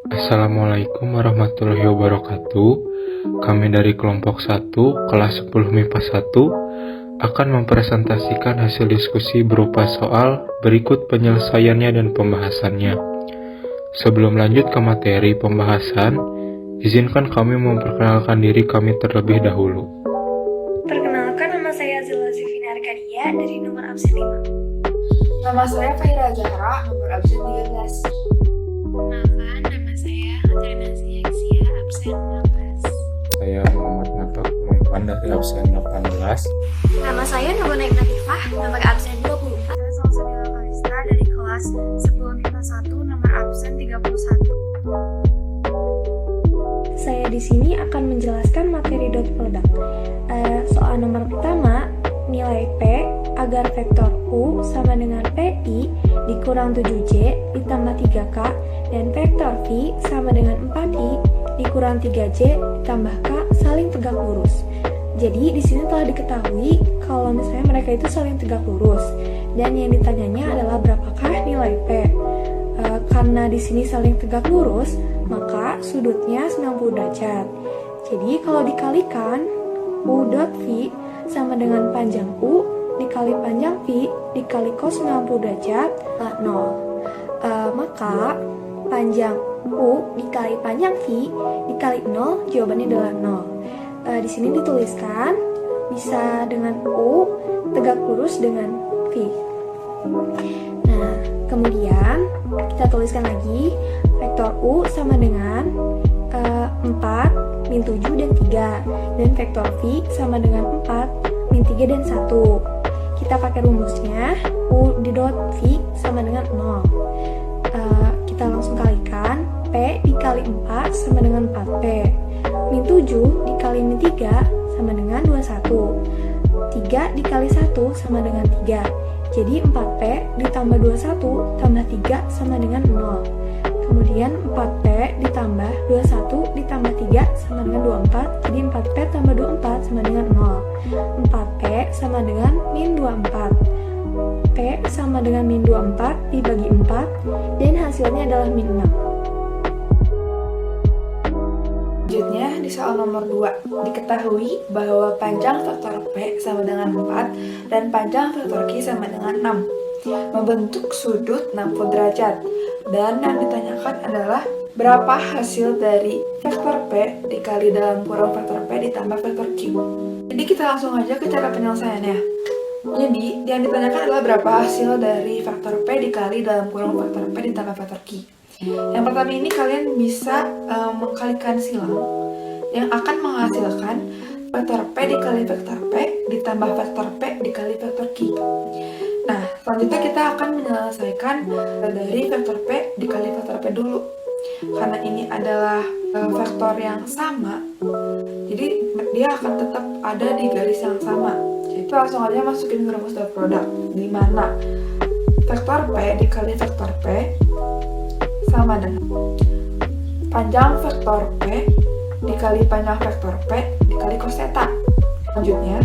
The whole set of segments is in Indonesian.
Assalamualaikum warahmatullahi wabarakatuh. Kami dari kelompok 1, kelas 10 MIPA 1, akan mempresentasikan hasil diskusi berupa soal berikut penyelesaiannya dan pembahasannya. Sebelum lanjut ke materi pembahasan, izinkan kami memperkenalkan diri kami terlebih dahulu. Perkenalkan, nama saya Zila Zivina Arkadia dari nomor absen 5. Nama saya Fahira Zahra, nomor absen 13. Perkenalkan, nama saya Katrina Ziaksia, absen 16. Saya Muhammad Nato Kumewan dari absen 18. Nama saya Nurul Natifah, nomor absen 24. Saya Salsabila Kalista dari kelas 10 MIPA 1, nomor absen 31. Saya di sini akan menjelaskan materi dot product. Soal nomor pertama, nilai P agar vektor U sama dengan PI dikurang 7J ditambah 3K dan vektor V sama dengan 4I dikurang 3J ditambah K saling tegak lurus. Jadi di sini telah diketahui kalau misalnya mereka itu saling tegak lurus dan yang ditanyanya adalah berapakah nilai P. Karena di sini saling tegak lurus, maka sudutnya 90 derajat. Jadi kalau dikalikan U dot V sama dengan panjang U dikali panjang V dikali cos 90 derajat 0. Maka panjang U dikali panjang V dikali 0, jawabannya adalah 0. Di sini dituliskan bisa dengan U tegak lurus dengan V. Nah, kemudian kita tuliskan lagi vektor U sama dengan 4 min 7 dan 3 dan vektor V sama dengan 4 min 3 dan 1. Kita pakai rumusnya U di dot V sama dengan 0. Kita langsung kalikan P dikali 4 sama dengan 4P, min 7 dikali min 3 sama dengan 21, 3 dikali 1 sama dengan 3. Jadi 4P ditambah 21 tambah 3 sama dengan 0. Kemudian 4P ditambah 21 ditambah 3 sama dengan 24. Jadi 4P tambah 24 sama dengan 0. 4P sama dengan min 24. P sama dengan min 24 dibagi 4 dan hasilnya adalah min 6. Selanjutnya di soal nomor 2, diketahui bahwa panjang vektor P sama dengan 4 dan panjang vektor Q sama dengan 6 membentuk sudut 60 derajat. Dan yang ditanyakan adalah berapa hasil dari vektor P dikali dalam kurung vektor P ditambah vektor Q. Jadi kita langsung aja ke cara penyelesaiannya. Jadi yang ditanyakan adalah berapa hasil dari vektor P dikali dalam kurung vektor P ditambah vektor Q. Yang pertama ini kalian bisa mengkalikan silang yang akan menghasilkan vektor P dikali vektor P ditambah vektor P dikali vektor Q. Nah, selanjutnya kita akan menyelesaikan dari vektor P dikali vektor P dulu. Karena ini adalah vektor yang sama, jadi dia akan tetap ada di garis yang sama. Jadi langsung aja masukin ke rumus dot product, di mana vektor P dikali vektor P sama dengan panjang vektor P dikali panjang vektor P dikali cos theta. Selanjutnya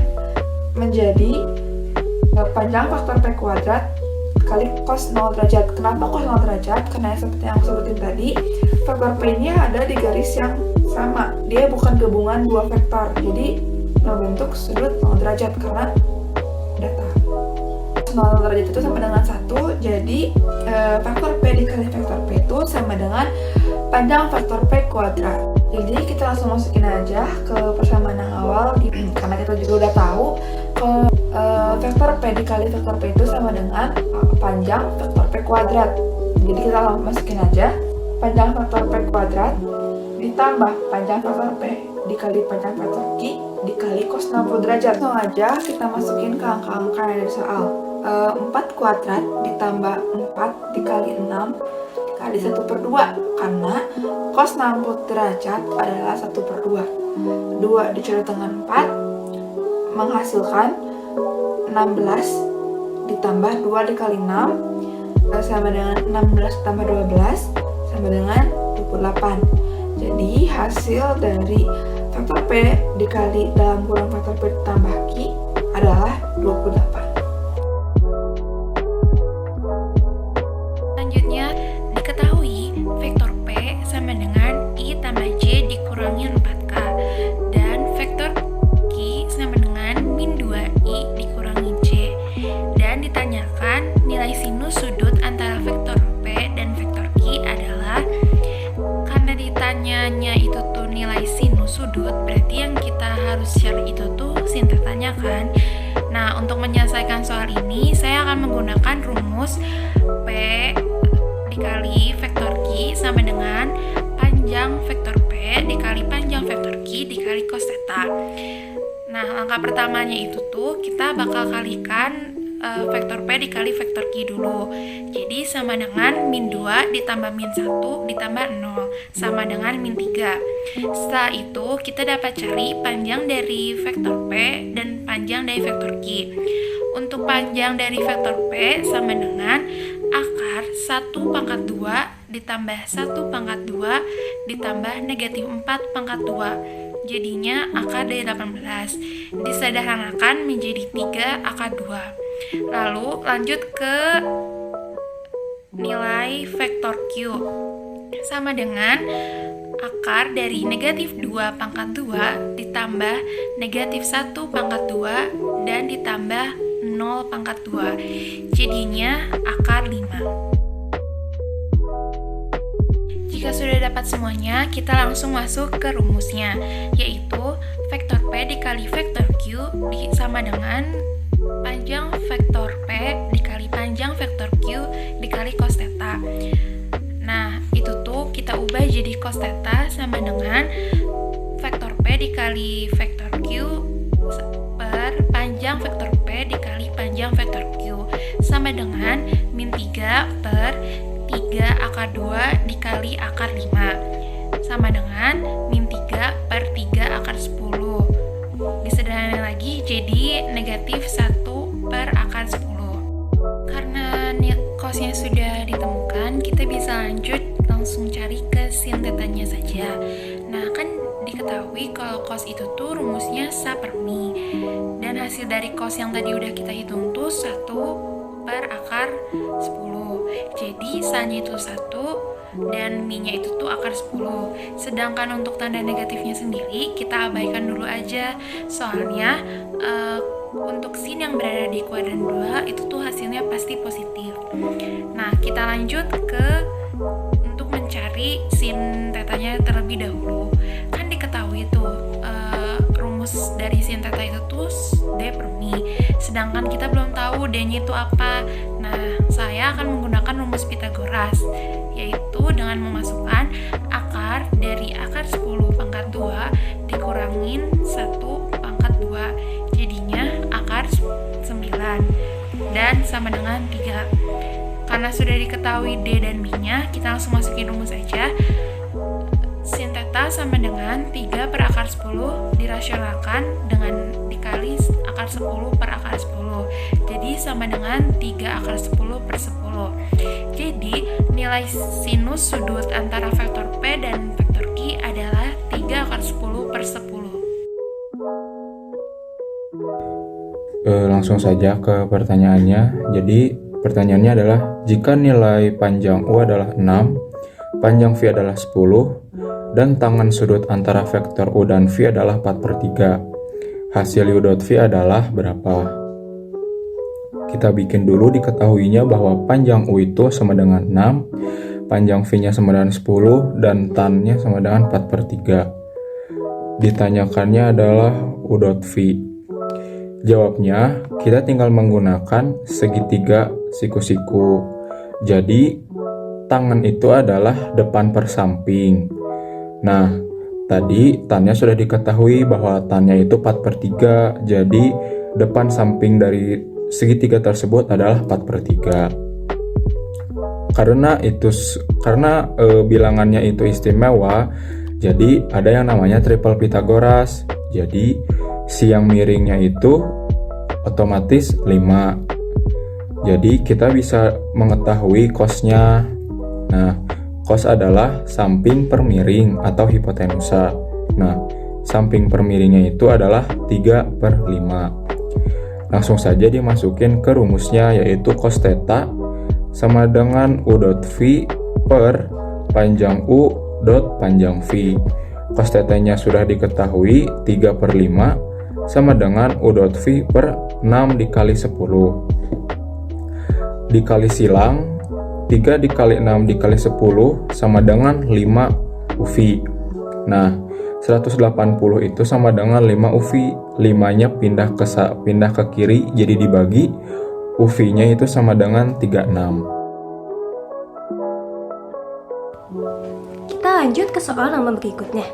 menjadi panjang vektor P kuadrat kali cos 0 derajat. Kenapa cos 0 derajat? Karena seperti yang aku sebutin tadi, vektor P ini ada di garis yang sama. Dia bukan gabungan dua vektor. Jadi membentuk sudut 0 derajat karena data 0 derajat itu sama dengan 1. Jadi vektor P dikali vektor P itu sama dengan panjang vektor P kuadrat. Jadi kita langsung masukin aja ke persamaan yang awal karena kita juga udah tahu kalau vektor P dikali vektor P itu sama dengan panjang vektor P kuadrat. Jadi kita langsung masukin aja panjang vektor P kuadrat ditambah panjang vektor P dikali panjang vektor Q dikali cos 60 derajat. Langsung aja kita masukin ke angka-angka yang ada di soal. 4 kuadrat ditambah 4 dikali 6 dikali 1/2 karena cos 60 derajat adalah 1/2. 2 dicoret dengan 4 menghasilkan 16 ditambah 2 dikali 6 sama dengan 16 ditambah 12 sama dengan 28. Jadi hasil dari vektor P dikali dalam kurung vektor P ditambah Q adalah 28. Selanjutnya, diketahui vektor P sama semuanya kan. Nah, untuk menyelesaikan soal ini, saya akan menggunakan rumus P dikali vektor Q sama dengan panjang vektor P dikali panjang vektor Q dikali cos theta. Nah, langkah pertamanya itu tuh kita bakal kalikan vektor P dikali vektor Q dulu. Jadi sama dengan min 2 ditambah min 1 ditambah 0 sama dengan min 3. Setelah itu kita dapat cari panjang dari vektor P dan panjang dari vektor Q. Untuk panjang dari vektor P sama dengan akar 1 pangkat 2 ditambah 1 pangkat 2 ditambah negatif 4 pangkat 2. Jadinya akar dari 18 disederhanakan menjadi 3 akar 2. Lalu lanjut ke nilai vektor Q sama dengan akar dari negatif 2 pangkat 2 ditambah negatif 1 pangkat 2 dan ditambah 0 pangkat 2. Jadinya akar 5. Jika sudah dapat semuanya, kita langsung masuk ke rumusnya, yaitu vektor P dikali vektor Q sama dengan panjang vektor P dikali panjang vektor Q dikali cos theta. Nah, itu tuh kita ubah jadi cos theta sama dengan vektor P dikali vektor Q per panjang vektor P dikali panjang vektor Q sama dengan min 3 per 3 akar 2 dikali akar 5 sama dengan min 3 per 3 akar 10. Disederhanakan lagi jadi negatif 1 per akar 10. Karena cosnya sudah ditemukan, kita bisa lanjut langsung cari ke sin tetanya saja. Nah, kan diketahui kalau cos itu tuh rumusnya sa per mi, dan hasil dari cos yang tadi udah kita hitung tuh 1 per akar 10. Jadi sa-nya itu 1 dan mi-nya itu tuh akar 10. Sedangkan untuk tanda negatifnya sendiri kita abaikan dulu aja. Soalnya untuk sin yang berada di kuadran 2 itu tuh hasilnya pasti positif. Nah, kita lanjut ke untuk mencari sin tetanya terlebih dahulu. Kan diketahui tuh rumus dari sin teta itu tuh D per mi. Sedangkan kita belum tahu D-nya itu apa. Nah, saya akan menggunakan rumus Pythagoras, yaitu dengan memasukkan akar dari akar 10 pangkat 2 dikurangin 1 pangkat 2. Jadinya akar 9 dan sama dengan 3. Karena sudah diketahui D dan mi-nya, kita langsung masukin rumus saja. Sin theta sama dengan 3 per akar 10 dirasionalkan dengan dikali akar 10 per akar 10. Jadi sama dengan 3 akar 10 per 10. Jadi nilai sinus sudut antara vektor P dan vektor Q adalah 3 akar 10 per 10. Langsung saja ke pertanyaannya. Jadi pertanyaannya adalah jika nilai panjang U adalah 6, panjang V adalah 10, dan tangan sudut antara vektor U dan V adalah 4 per 3. Hasil U dot V adalah berapa? Kita bikin dulu diketahuinya bahwa panjang U itu sama dengan 6, panjang V-nya sama dengan 10, dan tan-nya sama dengan 4 per 3. Ditanyakannya adalah U dot V. Jawabnya, kita tinggal menggunakan segitiga siku-siku. Jadi, tangan itu adalah depan per samping. Nah, tadi tannya sudah diketahui bahwa tannya itu 4 per 3, jadi depan samping dari segitiga tersebut adalah 4 per 3. Karena bilangannya itu istimewa, jadi ada yang namanya triple Pythagoras. Jadi, si yang miringnya itu otomatis 5. Jadi, kita bisa mengetahui cosnya. Nah, cos adalah samping per miring atau hipotenusa. Nah, samping per miringnya itu adalah 3 per 5. Langsung saja dimasukin ke rumusnya, yaitu cos theta sama dengan U dot V per panjang U dot panjang V. Cos theta-nya sudah diketahui 3 per 5 sama dengan U dot V per 6 dikali 10. Dikali silang, 3 dikali 6 dikali 10 sama dengan 5 UV. Nah, 180 itu sama dengan 5 UV. 5-nya pindah ke kiri jadi dibagi. UV-nya itu sama dengan 36. Kita lanjut ke soal nomor berikutnya.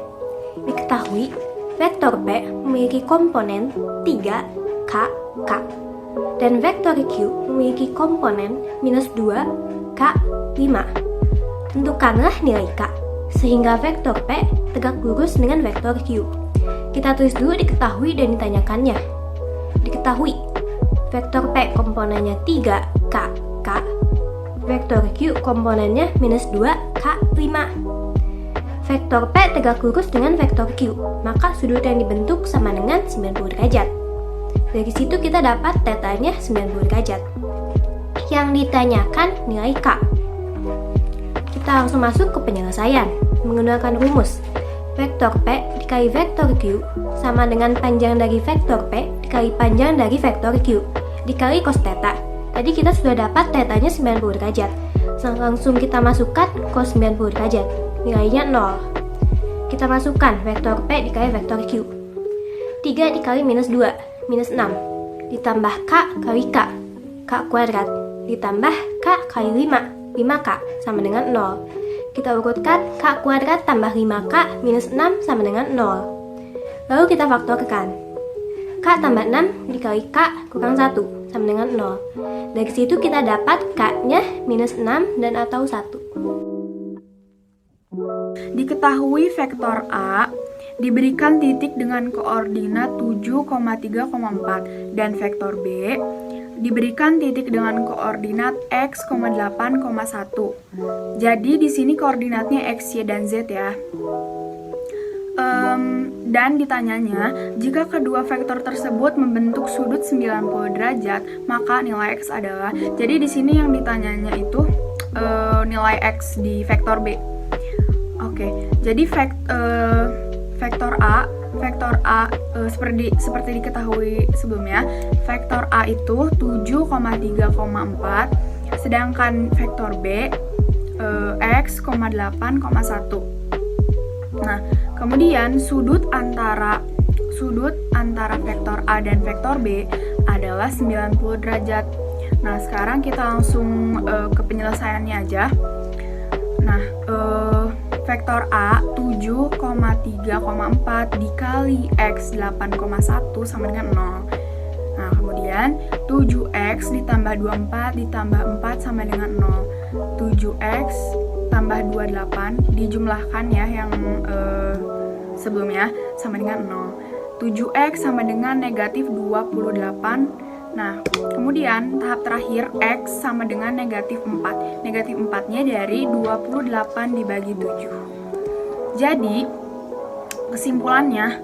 Diketahui vektor P memiliki komponen 3, K, K. Dan vektor Q memiliki komponen -2, K, 5. Tentukanlah nilai K, sehingga vektor P tegak lurus dengan vektor Q. Kita tulis dulu diketahui dan ditanyakannya. Diketahui, vektor P komponennya 3, K, K. Vektor Q komponennya -2, K, 5. Vektor P tegak lurus dengan vektor Q, maka sudut yang dibentuk sama dengan 90 derajat. Dari situ kita dapat tetanya 90 derajat. Yang ditanyakan nilai K. Kita langsung masuk ke penyelesaian menggunakan rumus. Vektor P dikali vektor Q sama dengan panjang dari vektor P dikali panjang dari vektor Q dikali cos theta. Tadi kita sudah dapat tetanya 90 derajat. Langsung kita masukkan cos 90 derajat. Nilainya 0. Kita masukkan vektor P dikali vektor Q. 3 dikali -2, -6. Ditambah K kali K, K kuadrat. Ditambah K kali 5, 5K sama dengan 0. Kita urutkan K kuadrat tambah 5K minus 6 sama dengan 0. Lalu kita faktorkan. K tambah 6 dikali K kurang 1 sama dengan 0. Dari situ kita dapat K-nya -6 dan atau 1. Diketahui vektor A diberikan titik dengan koordinat 7,3,4 dan vektor B diberikan titik dengan koordinat x, 8,1. Jadi di sini koordinatnya x, y, dan z ya. Dan ditanyanya, jika kedua vektor tersebut membentuk sudut 90 derajat, maka nilai x adalah. Jadi di sini yang ditanyanya itu nilai x di vektor B. Oke, jadi vektor A seperti diketahui sebelumnya, vektor A itu 7,3,4, sedangkan vektor B x, 8,1. Nah, kemudian sudut antara vektor A dan vektor B adalah 90 derajat. Nah, sekarang kita langsung ke penyelesaiannya aja. Nah, vektor A 7,3,4 dikali x 8,1 sama dengan 0. Nah, kemudian 7x ditambah 24 ditambah 4 sama dengan 0. 7x tambah 28 dijumlahkan ya yang sebelumnya sama dengan 0. 7x sama dengan negatif 28. Nah, kemudian tahap terakhir x sama dengan negatif 4. Negatif 4-nya dari 28 dibagi 7. Jadi, kesimpulannya,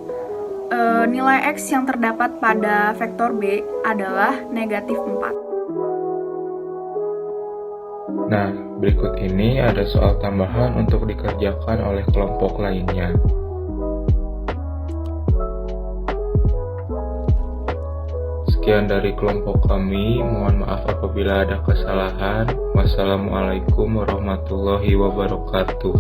nilai x yang terdapat pada vektor B adalah negatif 4. Nah, berikut ini ada soal tambahan untuk dikerjakan oleh kelompok lainnya. Sekian dari kelompok kami, mohon maaf apabila ada kesalahan. Wassalamualaikum warahmatullahi wabarakatuh.